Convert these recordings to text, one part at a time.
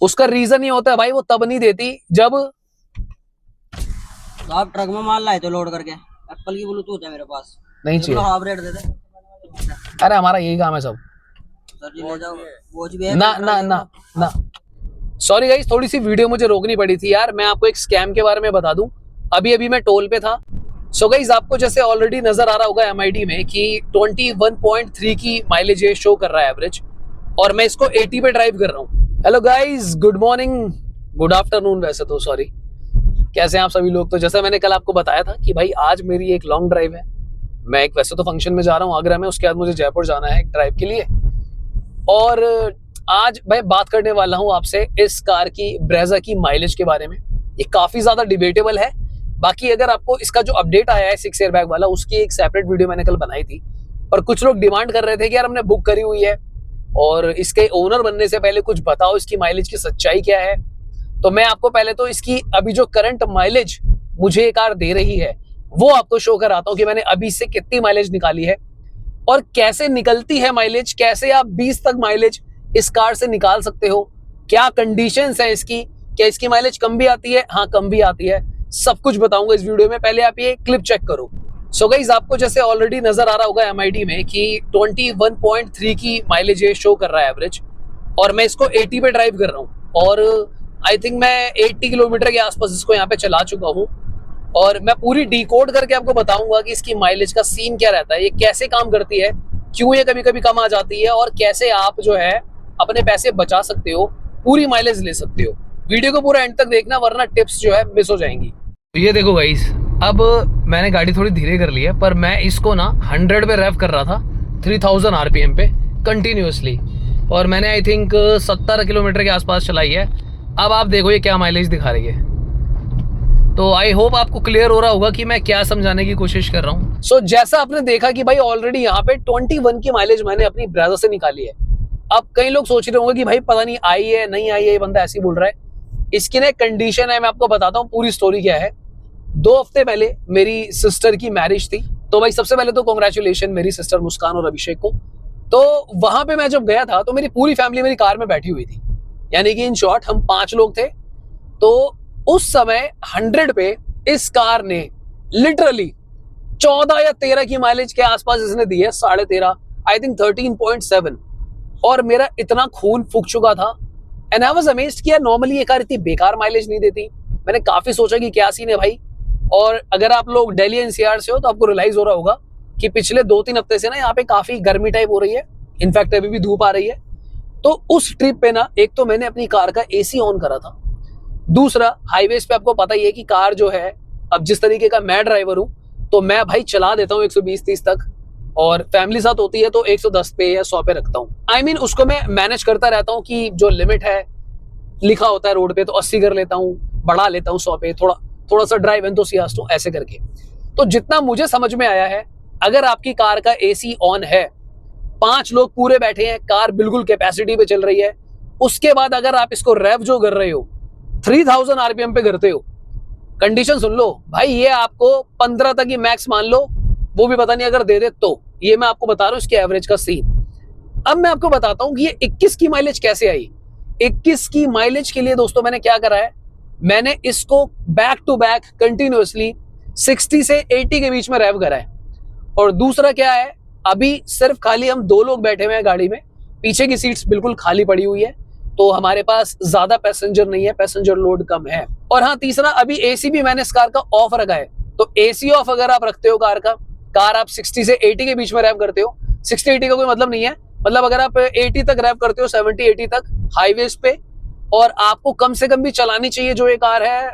उसका रीजन ये होता है भाई, वो तब नहीं देती जब तो आप ट्रक में माल लाए तो लोड करके, एप्पल की ब्लूटूथ है मेरे पास, नहीं चाहिए। हाफ रेट दे दे। अरे हमारा यही काम है सब। सर जी ले जाओ, वॉच भी है ना ना ना ना, सॉरी गाइस, थोड़ी सी वीडियो मुझे रोकनी पड़ी थी यार। मैं आपको एक स्कैम के बारे में बता दूं। अभी अभी मैं टोल पे था। सो गाइस, आपको जैसे ऑलरेडी नजर आ रहा होगा एमआईडी में कि 21.3 की माइलेज ये शो कर रहा है एवरेज, और मैं इसको 80 पे ड्राइव कर रहा हूँ। Hello guys, good morning, good afternoon वैसे तो, सॉरी। कैसे हैं आप सभी लोग? तो जैसा मैंने कल आपको बताया था कि भाई आज मेरी एक लॉन्ग ड्राइव है। मैं एक वैसे तो फंक्शन में जा रहा हूँ आगरा में, उसके बाद मुझे जयपुर जाना है एक ड्राइव के लिए। और आज मैं बात करने वाला हूँ आपसे इस कार की, ब्रेजा की माइलेज के बारे में। ये काफी ज्यादा डिबेटेबल है। बाकी अगर आपको इसका जो अपडेट आया है 6 एयरबैग वाला, उसकी एक सेपरेट वीडियो मैंने कल बनाई थी। पर कुछ लोग डिमांड कर रहे थे कि यार हमने बुक करी हुई है और इसके ओनर बनने से पहले कुछ बताओ, इसकी माइलेज की सच्चाई क्या है। तो मैं आपको पहले तो इसकी अभी जो करंट माइलेज मुझे ये कार दे रही है वो आपको शो कराता हूँ कि मैंने अभी से कितनी माइलेज निकाली है और कैसे निकलती है माइलेज, कैसे आप 20 तक माइलेज इस कार से निकाल सकते हो, क्या कंडीशंस है इसकी, क्या इसकी माइलेज कम भी आती है? हाँ, कम भी आती है। सब कुछ बताऊंगा इस वीडियो में। पहले आप ये क्लिप चेक करो। सो गाइस, आपको जैसे ऑलरेडी नजर आ रहा होगा एमआईडी में कि 21.3 की माइलेज ये शो कर रहा है एवरेज, और मैं इसको 80 पे ड्राइव कर रहा हूँ। और आई थिंक मैं 80 किलोमीटर के आसपास इसको यहाँ पे चला चुका हूँ। और मैं पूरी डिकोड करके आपको बताऊंगा कि इसकी माइलेज का सीन क्या रहता है, ये कैसे काम करती है, क्यों ये कभी कभी कम आ जाती है, और कैसे आप जो है अपने पैसे बचा सकते हो, पूरी माइलेज ले सकते हो। वीडियो को पूरा एंड तक देखना, वरना टिप्स जो है मिस हो जाएंगी। तो ये देखो गाइस, अब मैंने गाड़ी थोड़ी धीरे कर ली है, पर मैं इसको ना 100 पे रेव कर रहा था, 3000 आरपीएम पे कंटिन्यूअसली, और मैंने आई थिंक 70 किलोमीटर के आसपास चलाई है। अब आप देखो ये क्या माइलेज दिखा रही है। तो आई होप आपको क्लियर हो रहा होगा कि मैं क्या समझाने की कोशिश कर रहा हूँ। सो जैसा आपने देखा कि भाई ऑलरेडी यहाँ पे 21 की माइलेज मैंने अपनी ब्रेजा से निकाली है। अब कई लोग सोच रहे होंगे कि भाई पता नहीं आई है नहीं आई है, ये बंदा ऐसे ही बोल रहा है। इसकी ना एक कंडीशन है, मैं आपको बताता हूँ पूरी स्टोरी क्या है। 2 हफ्ते पहले मेरी सिस्टर की मैरिज थी। तो भाई सबसे पहले तो कॉन्ग्रेचुलेशन मेरी सिस्टर मुस्कान और अभिषेक को। तो वहां पे मैं जब गया था तो मेरी पूरी फैमिली मेरी कार में बैठी हुई थी, यानी कि इन शॉर्ट हम 5 लोग थे। तो उस समय 100 पे इस कार ने लिटरली 14 या 13 की माइलेज के आसपास इसने दी है, 13.5, आई थिंक 13.7। और मेरा इतना खून फूक चुका था एंड आई वाज अमेज्ड कि यार नॉर्मली ये कार इतनी बेकार माइलेज नहीं देती। मैंने काफी सोचा कि क्या सीन है भाई। और अगर आप लोग दिल्ली एनसीआर से हो तो आपको रियलाइज हो रहा होगा कि पिछले 2-3 हफ्ते से ना यहाँ पे काफी गर्मी टाइप हो रही है। इनफैक्ट अभी भी धूप आ रही है। तो उस ट्रिप पे ना एक तो मैंने अपनी कार का एसी ऑन करा था, दूसरा हाईवेज पे आपको पता ही है कि कार जो है, अब जिस तरीके का मैं ड्राइवर हूं तो मैं भाई चला देता हूँ 120-130 तक, और फैमिली साथ होती है तो 110 पे या 100 पे रखता हूँ। आई मीन उसको मैं मैनेज करता रहता हूँ कि जो लिमिट है लिखा होता है रोड पे तो 80 कर लेता हूँ, बढ़ा लेता हूँ 100 पे, थोड़ा सा ड्राइव एंथुसियास्ट हूँ ऐसे करके। तो जितना मुझे समझ में आया है, अगर आपकी कार का एसी ऑन है, 5 लोग पूरे बैठे हैं, कार बिल्कुल कैपेसिटी पे चल रही है, उसके बाद अगर आप इसको रेव जो कर रहे हो 3000 आरपीएम पे करते हो, कंडीशन सुन लो भाई, ये आपको 15 तक ही मैक्स मान लो, वो भी पता नहीं अगर दे दे तो। ये मैं आपको बता रहा हूँ इसके एवरेज का सीन। अब मैं आपको बताता हूँ कि ये 21 की माइलेज कैसे आई। 21 की माइलेज के लिए दोस्तों मैंने क्या करा है, मैंने इसको बैक टू बैक कंटिन्यूअसली 60 से 80 के बीच में रेव करा है। और दूसरा क्या है, अभी सिर्फ खाली हम 2 लोग बैठे हुए हैं गाड़ी में, पीछे की सीट्स बिल्कुल खाली पड़ी हुई है, तो हमारे पास ज्यादा पैसेंजर नहीं है, पैसेंजर लोड कम है। और हाँ, तीसरा, अभी एसी भी मैंने इस कार का ऑफ रखा है। तो एसी ऑफ अगर आप रखते हो कार आप 60 से 80 के बीच में रैप करते हो, 60-80 का कोई मतलब नहीं है, मतलब अगर आप 80 तक रैप करते हो, 70-80 तक हाईवेज पे, और आपको कम से कम भी चलानी चाहिए जो ये कार है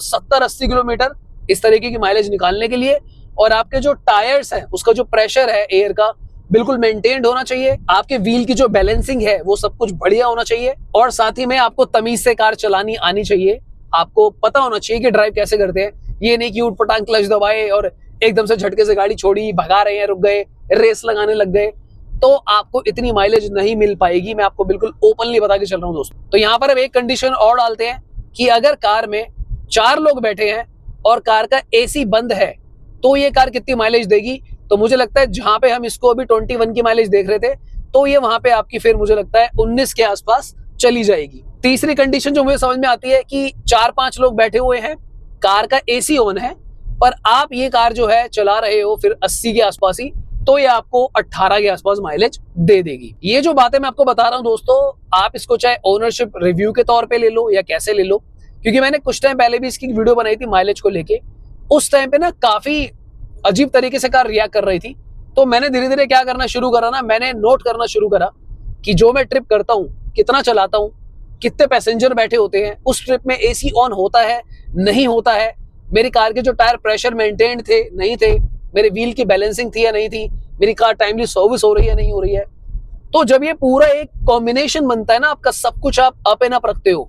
70-80 किलोमीटर इस तरीके की माइलेज निकालने के लिए। और आपके जो टायर्स हैं उसका जो प्रेशर है एयर का बिल्कुल मेंटेन्ड होना चाहिए, आपके व्हील की जो बैलेंसिंग है वो सब कुछ बढ़िया होना चाहिए, और साथ ही में आपको तमीज से कार चलानी आनी चाहिए। आपको पता होना चाहिए कि ड्राइव कैसे करते हैं, ये नहीं कि उठपटांग क्लच दबाए और एकदम से झटके से गाड़ी छोड़ी, भगा रहे हैं, रुक गए, रेस लगाने लग गए, तो आपको इतनी माइलेज नहीं मिल पाएगी। मैं आपको बिल्कुल ओपनली बता के चल रहा हूँ दोस्तों। तो यहाँ पर अब एक कंडीशन और डालते हैं कि अगर कार में 4 लोग बैठे हैं और कार का एसी बंद है तो ये कार कितनी माइलेज देगी। तो मुझे लगता है जहां पे हम इसको अभी 21 की माइलेज देख रहे थे, तो ये वहां पे आपकी फिर मुझे लगता है 19 के आसपास चली जाएगी। तीसरी कंडीशन जो मुझे समझ में आती है कि 4-5 लोग बैठे हुए हैं, कार का एसी ऑन है, पर आप ये कार जो है चला रहे हो फिर 80 के आसपास ही, तो ये आपको 18 के आसपास माइलेज दे देगी। ये जो बातें मैं आपको बता रहा हूं दोस्तों, आप इसको चाहे ओनरशिप रिव्यू के तौर पे ले लो या कैसे ले लो, क्योंकि मैंने कुछ टाइम पहले भी इसकी वीडियो बनाई थी माइलेज को लेके। उस टाइम पे ना काफी अजीब तरीके से कार रिएक्ट कर रही थी, तो मैंने धीरे धीरे क्या करना शुरू करा ना, मैंने नोट करना शुरू करा कि जो मैं ट्रिप करता हूँ, कितना चलाता हूँ, कितने पैसेंजर बैठे होते हैं, उस ट्रिप में एसी ऑन होता है नहीं होता है, मेरी कार के जो टायर प्रेशर मेंटेन थे नहीं थे, मेरे व्हील की बैलेंसिंग थी या नहीं थी, मेरी कार टाइमली सर्विस हो रही है नहीं हो रही है। तो जब ये पूरा एक कॉम्बिनेशन बनता है ना आपका, सब कुछ आप अप एंड अप रखते हो,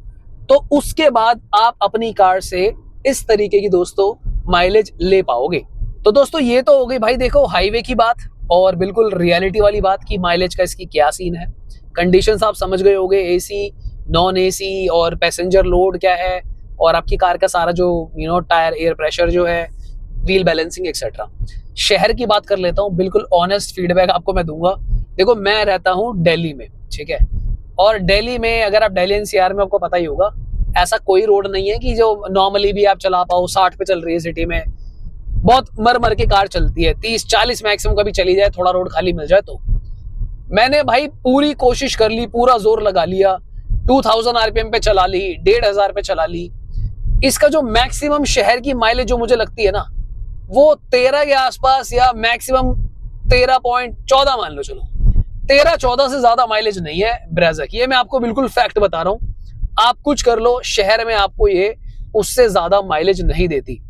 तो उसके बाद आप अपनी कार से इस तरीके की दोस्तों माइलेज ले पाओगे। तो दोस्तों ये तो हो गई भाई देखो हाईवे की बात और बिल्कुल रियलिटी वाली बात कि माइलेज का इसकी क्या सीन है। कंडीशंस आप समझ गए होंगे, एसी, नॉन एसी और पैसेंजर लोड क्या है, और आपकी कार का सारा जो टायर एयर प्रेशर जो है, व्हील बैलेंसिंग एक्सेट्रा। शहर की बात कर लेता हूँ, बिल्कुल ऑनेस्ट फीडबैक आपको मैं दूंगा। देखो मैं रहता हूँ दिल्ली में, ठीक है, और दिल्ली में अगर आप दिल्ली एनसीआर में, आपको पता ही होगा, ऐसा कोई रोड नहीं है कि जो नॉर्मली भी आप चला पाओ। 60 पे चल रही है सिटी में, बहुत मर मर के कार चलती है, 30-40 मैक्सिमम कभी चली जाए, थोड़ा रोड खाली मिल जाए तो। मैंने भाई पूरी कोशिश कर ली, पूरा जोर लगा लिया, 2000 आरपीएम पे चला ली, 1500 पे चला ली। इसका जो मैक्सिमम शहर की माइलेज जो मुझे लगती है ना, वो 13 के आसपास या मैक्सिमम 13.14 मान लो, चलो 13-14 से ज्यादा माइलेज नहीं है ब्रेजा की। ये मैं आपको बिल्कुल फैक्ट बता रहा हूँ। आप कुछ कर लो, शहर में आपको ये उससे ज्यादा माइलेज नहीं देती।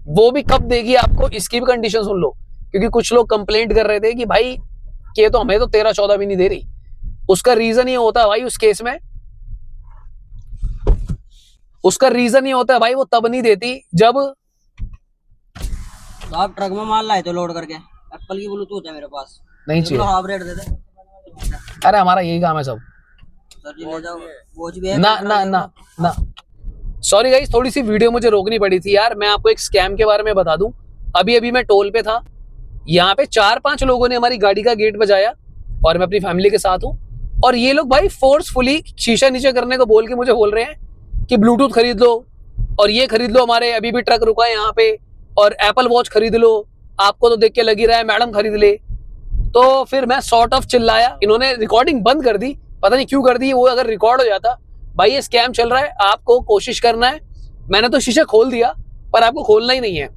वो भी कब देगी आपको, इसकी भी कंडीशन सुन लो, क्योंकि कुछ लोग कंप्लेंट कर रहे थे कि भाई ये तो हमें तो 13-14 भी नहीं दे रही। उसका रीजन ये होता है भाई, उस केस में उसका रीजन ये होता है भाई, वो तब नहीं देती जब तो आप ट्रक में माल लाए तो लोड करके, एप्पल की ब्लूटूथ है मेरे पास, नहीं चाहिए। हाफ रेट दे दे। अरे हमारा यही काम है सब। सर जी ले जाओ, वॉच भी है ना ना ना ना, सॉरी गाइस, थोड़ी सी वीडियो मुझे रोकनी पड़ी थी यार। मैं आपको एक स्कैम के बारे में बता दूं। अभी अभी मैं टोल पे था, यहाँ पे 4-5 लोगों ने हमारी गाड़ी का गेट बजाया और मैं अपनी फैमिली के साथ हूँ, और ये लोग भाई फोर्सफुली शीशा नीचे करने को बोल के मुझे बोल रहे हैं कि ब्लूटूथ खरीद लो और ये खरीद लो, हमारे अभी भी ट्रक रुका है यहाँ पे, और एप्पल वॉच खरीद लो, आपको तो देख के लग ही रहा है मैडम खरीद ले। तो फिर मैं सॉर्ट ऑफ चिल्लाया, इन्होंने रिकॉर्डिंग बंद कर दी, पता नहीं क्यों कर दी। वो अगर रिकॉर्ड हो जाता, भाई ये स्कैम चल रहा है, आपको कोशिश करना है। मैंने तो शीशा खोल दिया, पर आपको खोलना ही नहीं है।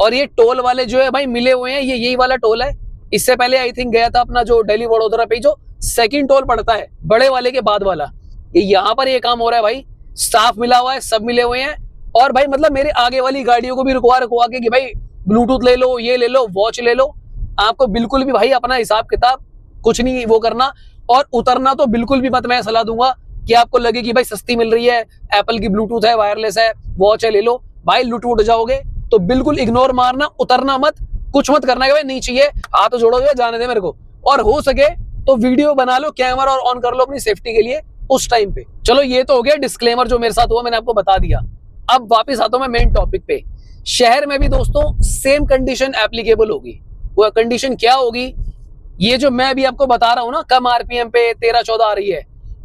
और ये टोल वाले जो है भाई मिले हुए हैं, ये यही वाला टोल है। इससे पहले आई थिंक गया था अपना जो दिल्ली वडोदरा पे जो सेकंड टोल पड़ता है बड़े वाले के बाद वाला, ये यहाँ पर ये काम हो रहा है भाई। स्टाफ मिला हुआ है, सब मिले हुए हैं, और भाई मतलब मेरे आगे वाली गाड़ियों को भी रुकवा के कि भाई ब्लूटूथ ले लो, ये ले लो, वॉच ले लो। आपको बिल्कुल भी भाई अपना हिसाब किताब कुछ नहीं वो करना, और उतरना तो बिल्कुल भी मत। मैं सलाह दूंगा कि आपको लगे कि भाई सस्ती मिल रही है, एप्पल की ब्लूटूथ है, वायरलेस है, वॉच है, ले लो, भाई लूट उठ जाओगे। तो बिल्कुल इग्नोर मारना, उतरना मत, कुछ मत करना कि भाई नहीं चाहिए, हाथ जोड़ो, जाने दे मेरे को। और हो सके तो वीडियो बना लो, कैमरा और ऑन कर लो अपनी सेफ्टी के लिए उस टाइम पे। चलो ये तो हो गया डिस्क्लेमर जो मेरे साथ हुआ, मैंने आपको बता दिया। अब वापस आता हूं मैं मेन टॉपिक पे। शहर में भी दोस्तों सेम कंडीशन एप्लीकेबल होगी। वो कंडीशन क्या होगी, ये जो मैं अभी आपको बता रहा हूं ना, कम आरपीएम पे 13-14 आ रही है,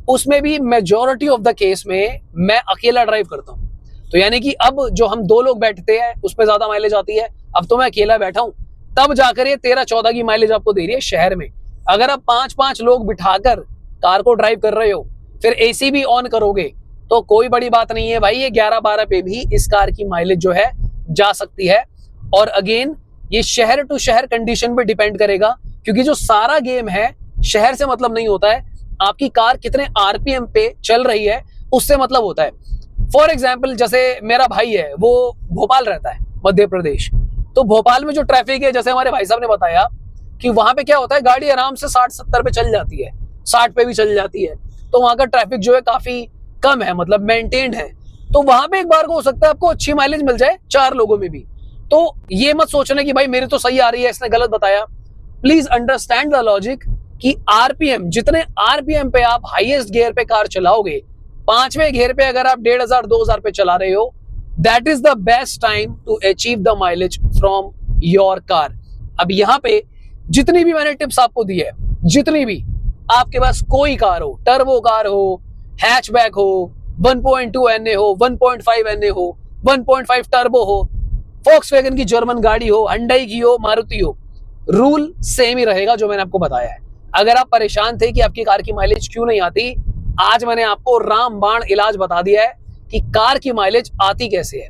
उसमें भी मेजॉरिटी ऑफ द केस में मैं अकेला ड्राइव करता हूं। तो यानी कि अब जो हम 2 लोग बैठते हैं उसमें ज्यादा माइलेज आती है, अब तो मैं अकेला बैठा हूं, तब जाकर ये 13-14 की माइलेज आपको दे रही है शहर में। अगर आप 5-5 लोग बिठाकर कार को ड्राइव कर रहे हो, फिर एसी भी ऑन करोगे, तो कोई बड़ी बात नहीं है भाई, ये 11-12 पे भी इस कार की माइलेज जो है जा सकती है। और अगेन ये शहर टू शहर कंडीशन पे डिपेंड करेगा, क्योंकि जो सारा गेम है शहर से मतलब नहीं होता है, आपकी कार कितने आरपीएम पे चल रही है उससे मतलब होता है। फॉर एग्जाम्पल जैसे मेरा भाई है, वो भोपाल रहता है, मध्य प्रदेश, तो भोपाल में जो ट्रैफिक है, जैसे हमारे भाई साहब ने बताया कि वहां पे क्या होता है, गाड़ी आराम से 60-70 पे चल जाती है, 60 पे भी चल जाती है, तो वहां का ट्रैफिक जो है काफी कम है, मतलब मेंटेन्ड है। तो वहां पे एक बार को हो सकता है आपको अच्छी माइलेज मिल जाए 4 लोगों में भी। तो ये मत सोचना कि भाई मेरी तो सही आ रही है, इसने गलत बताया। प्लीज अंडरस्टैंड द लॉजिक कि आरपीएम, जितने आरपीएम पे आप हाईएस्ट गियर पे कार चलाओगे, 5वें गियर पे अगर आप 1500-2000 पे चला रहे हो, that is the best time to achieve the mileage from your car. अब यहाँ पे जितनी भी मैंने टिप्स आपको दी है, जितनी भी, आपके पास कोई कार हो, टर्बो कार हो, हैचबैक हो, 1.2 NA हो, 1.5 NA हो, 1.5 टर्बो हो, वॉक्सवैगन की जर्मन गाड़ी हो, Hyundai की हो, मारुति हो, रूल सेम ही रहेगा जो मैंने आपको बताया है। अगर आप परेशान थे कि आपकी कार की माइलेज क्यों नहीं आती, आज मैंने आपको रामबाण इलाज बता दिया है कि कार की माइलेज आती कैसे है।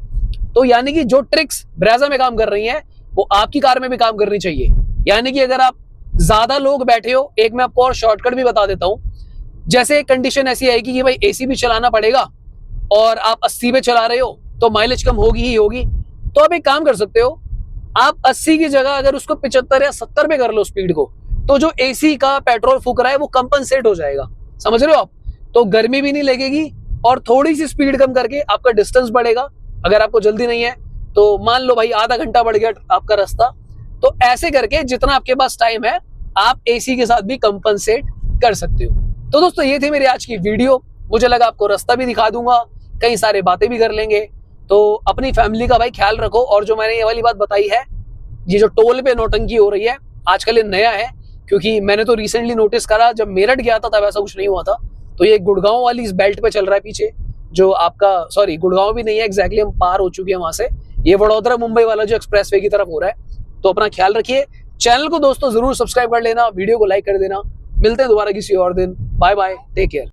तो यानी कि जो ट्रिक्स ब्रेजा में काम कर रही हैं वो आपकी कार में भी काम करनी चाहिए। यानी कि अगर आप ज्यादा लोग बैठे हो, एक मैं आपको और शॉर्टकट भी बता देता हूं। जैसे एक कंडीशन ऐसी आएगी कि भाई एसी भी चलाना पड़ेगा और आप 80 पे चला रहे हो तो माइलेज कम होगी ही होगी, तो आप एक काम कर सकते हो, आप 80 की जगह अगर उसको 75 या 70 पे कर लो स्पीड को, तो जो एसी का पेट्रोल फूक रहा है वो कंपनसेट हो जाएगा। समझ रहे हो आप? तो गर्मी भी नहीं लगेगी और थोड़ी सी स्पीड कम करके आपका डिस्टेंस बढ़ेगा। अगर आपको जल्दी नहीं है तो मान लो भाई आधा घंटा बढ़ गया आपका रास्ता, तो ऐसे करके जितना आपके पास टाइम है आप एसी के साथ भी कंपनसेट कर सकते हो। तो दोस्तों ये थी मेरी आज की वीडियो। मुझे लगा आपको रास्ता भी दिखा दूंगा, कई सारे बातें भी कर लेंगे। तो अपनी फैमिली का भाई ख्याल रखो। और जो मैंने ये वाली बात बताई है, ये जो टोल पे नौटंकी हो रही है आजकल, ये नया है, क्योंकि मैंने तो रिसेंटली नोटिस करा, जब मेरठ गया था तब ऐसा कुछ नहीं हुआ था। तो ये गुड़गांव वाली इस बेल्ट पे चल रहा है पीछे, जो आपका सॉरी गुड़गांव भी नहीं है एग्जैक्टली, हम पार हो चुके हैं वहां से। ये वडोदरा मुंबई वाला जो एक्सप्रेसवे की तरफ हो रहा है। तो अपना ख्याल रखिए। चैनल को दोस्तों जरूर सब्सक्राइब कर लेना, वीडियो को लाइक कर देना। मिलते हैं दोबारा किसी और दिन। Bye bye, take care.